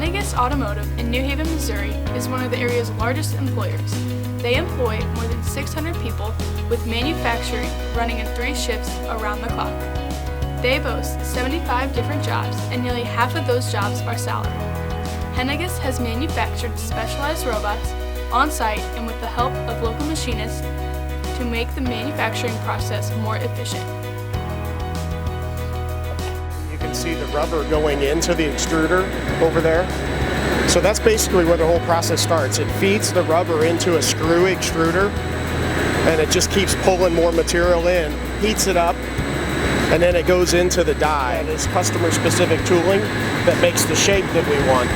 Henniges Automotive in New Haven, Missouri is one of the area's largest employers. They employ more than 600 people with manufacturing running in 3 shifts around the clock. They boast 75 different jobs and nearly half of those jobs are salaried. Henniges has manufactured specialized robots on site and with the help of local machinists to make the manufacturing process more efficient. You can see the rubber going into the extruder over there. So that's basically where the whole process starts. It feeds the rubber into a screw extruder and it just keeps pulling more material in, heats it up, and then it goes into the die. And it's customer-specific tooling that makes the shape that we want.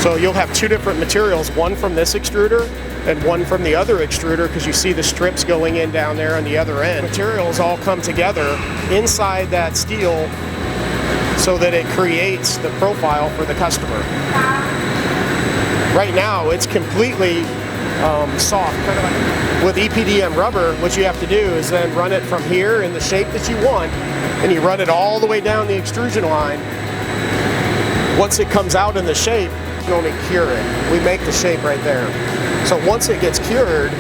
So you'll have 2 different materials, one from this extruder and one from the other extruder, because you see the strips going in down there on the other end. Materials all come together inside that steel so that it creates the profile for the customer. Right now it's completely soft. With EPDM rubber, what you have to do is then run it from here in the shape that you want, and you run it all the way down the extrusion line. Once it comes out in the shape, you can only cure it. We make the shape right there. So once it gets cured,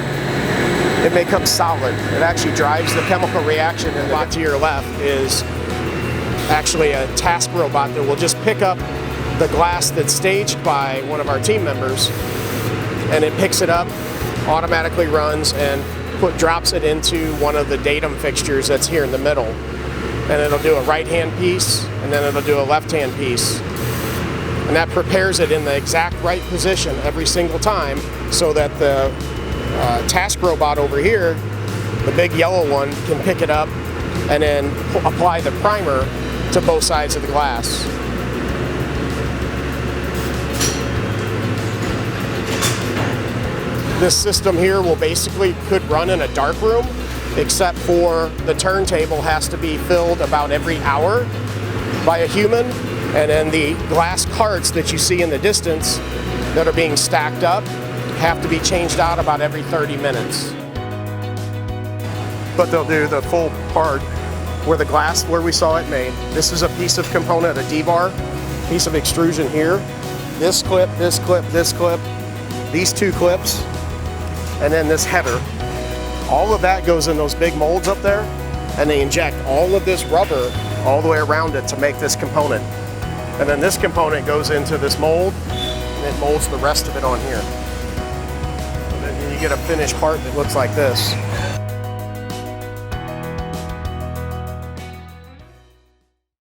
it becomes solid. It actually drives the chemical reaction. And the lot to your left is actually a task robot that will just pick up the glass that's staged by one of our team members, and it picks it up, automatically runs, and drops it into one of the datum fixtures that's here in the middle. And it'll do a right-hand piece, and then it'll do a left-hand piece. And that prepares it in the exact right position every single time, so that the task robot over here, the big yellow one, can pick it up and then apply the primer to both sides of the glass. This system here could run in a dark room, except for the turntable has to be filled about every hour by a human, and then the glass carts that you see in the distance that are being stacked up have to be changed out about every 30 minutes. But they'll do the full part where the glass, where we saw it made. This is a piece of component, a D-bar, piece of extrusion here. This clip, this clip, this clip, these 2 clips, and then this header. All of that goes in those big molds up there, and they inject all of this rubber all the way around it to make this component. And then this component goes into this mold, and it molds the rest of it on here. And then you get a finished part that looks like this.